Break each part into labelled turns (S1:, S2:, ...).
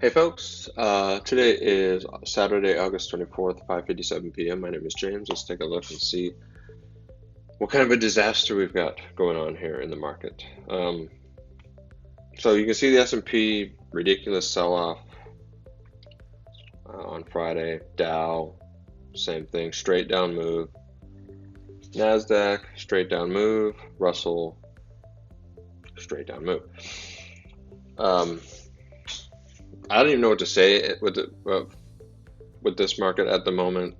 S1: Hey folks, today is Saturday, August 24th, 5:57 p.m. My name is James. Let's take a look and see what kind of a disaster we've got going on here in the market. So you can see the S&P, ridiculous sell-off on Friday. Dow, same thing, straight down move. NASDAQ, straight down move. Russell, straight down move. I don't even know what to say with this market at the moment.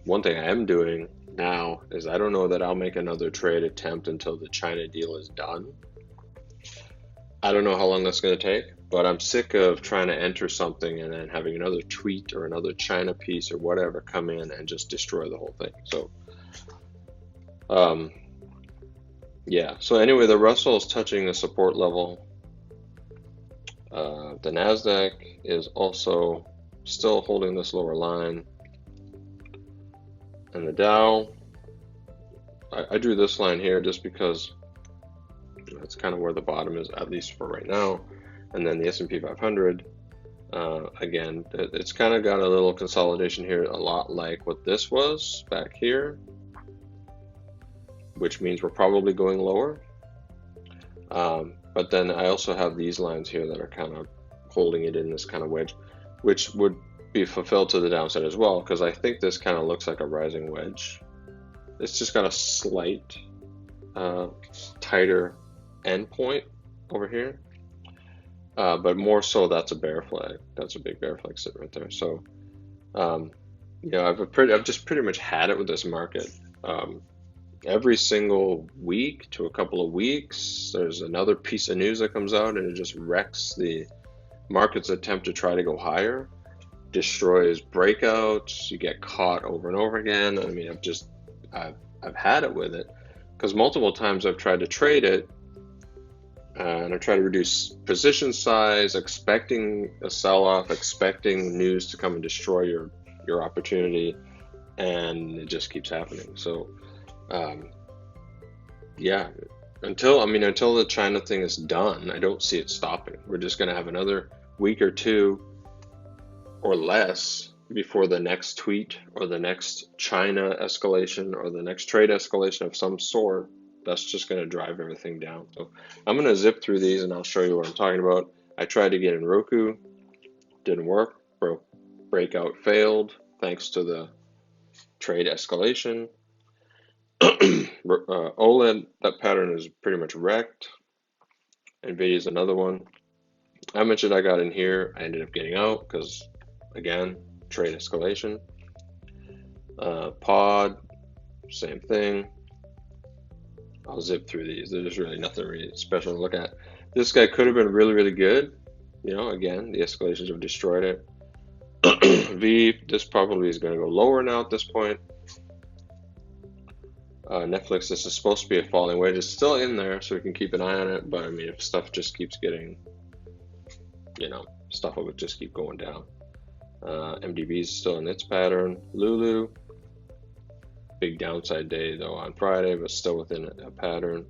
S1: One thing I am doing now is I don't know that I'll make another trade attempt until the China deal is done. I don't know how long that's going to take, but I'm sick of trying to enter something and then having another tweet or another China piece or whatever come in and just destroy the whole thing. So, um, yeah. So anyway, the Russell is touching the support level. The NASDAQ is also still holding this lower line. And the Dow, I drew this line here just because that's kind of where the bottom is, at least for right now. And then the S&P 500, again, it's kind of got a little consolidation here, a lot like what this was back here, which means we're probably going lower. But then I also have these lines here that are kind of holding it in this kind of wedge, which would be fulfilled to the downside as well, because I think this kind of looks like a rising wedge. It's just got a slight tighter endpoint over here, but more so that's a bear flag. That's a big bear flag sitting right there. So, I've just pretty much had it with this market. Every single week to a couple of weeks, there's another piece of news that comes out and it just wrecks the market's attempt to try to go higher, destroys breakouts. You get caught over and over again. I mean, I've had it with it because multiple times I've tried to trade it and I try to reduce position size, expecting a sell-off, expecting news to come and destroy your opportunity, and it just keeps happening. So yeah, until the China thing is done, I don't see it stopping. We're just going to have another week or two or less before the next tweet or the next China escalation or the next trade escalation of some sort. That's just going to drive everything down. So I'm going to zip through these and I'll show you what I'm talking about. I tried to get in Roku, didn't work. Breakout failed thanks to the trade escalation. OLED, that pattern is pretty much wrecked. NVIDIA is another one. I mentioned I got in here. I ended up getting out because, again, trade escalation. Pod, same thing. I'll zip through these. There's really nothing really special to look at. This guy could have been really, really good. Again, the escalations have destroyed it. V, this probably is going to go lower now at this point. Netflix, this is supposed to be a falling wedge. It's still in there, so we can keep an eye on it. But I mean, if stuff just keeps getting, stuff will just keep going down. MDB is still in its pattern. Lulu, big downside day though on Friday, but still within a pattern.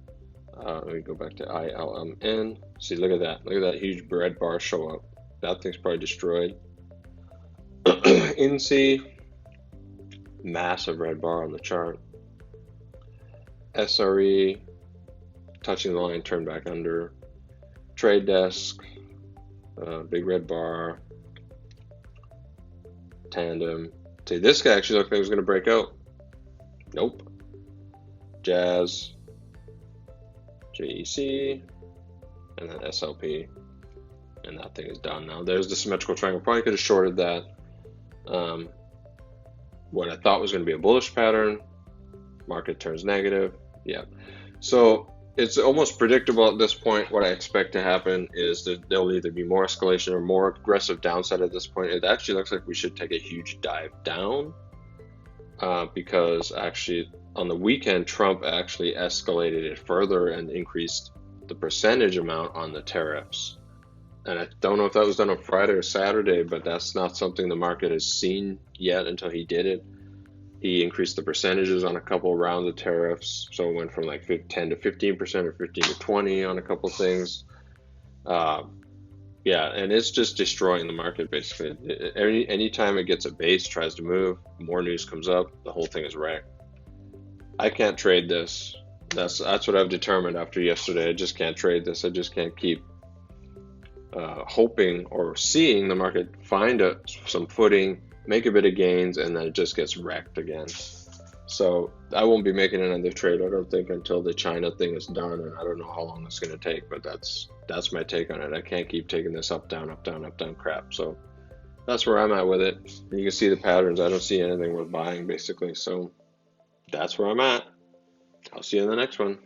S1: Let me go back to ILMN. See, look at that. Look at that huge red bar show up. That thing's probably destroyed. INSEE, massive red bar on the chart. SRE, touching the line, turn back under. Trade Desk, big red bar. Tandem. See, this guy actually looked like he was going to break out. Nope. Jazz, JEC, and then SLP. And that thing is done now. There's the symmetrical triangle. Probably could have shorted that. What I thought was going to be a bullish pattern, market turns negative. Yeah. So it's almost predictable at this point. What I expect to happen is that there'll either be more escalation or more aggressive downside at this point. It actually looks like we should take a huge dive down because actually on the weekend, Trump actually escalated it further and increased the percentage amount on the tariffs. And I don't know if that was done on Friday or Saturday, but that's not something the market has seen yet until he did it. He increased the percentages on a couple rounds of tariffs. So it went from like 10 to 15% or 15 to 20 on a couple things. Yeah, and it's just destroying the market basically. Anytime it gets a base, tries to move, more news comes up, the whole thing is wrecked. I can't trade this. That's what I've determined after yesterday. I just can't trade this. I just can't keep hoping or seeing the market find some footing, make a bit of gains, and then it just gets wrecked again. So I won't be making another trade, I don't think, until the China thing is done, and I don't know how long it's going to take, but that's my take on it. I can't keep taking this up, down, up, down, up, down crap. So that's where I'm at with it. You can see the patterns. I don't see anything worth buying, basically. So that's where I'm at. I'll see you in the next one.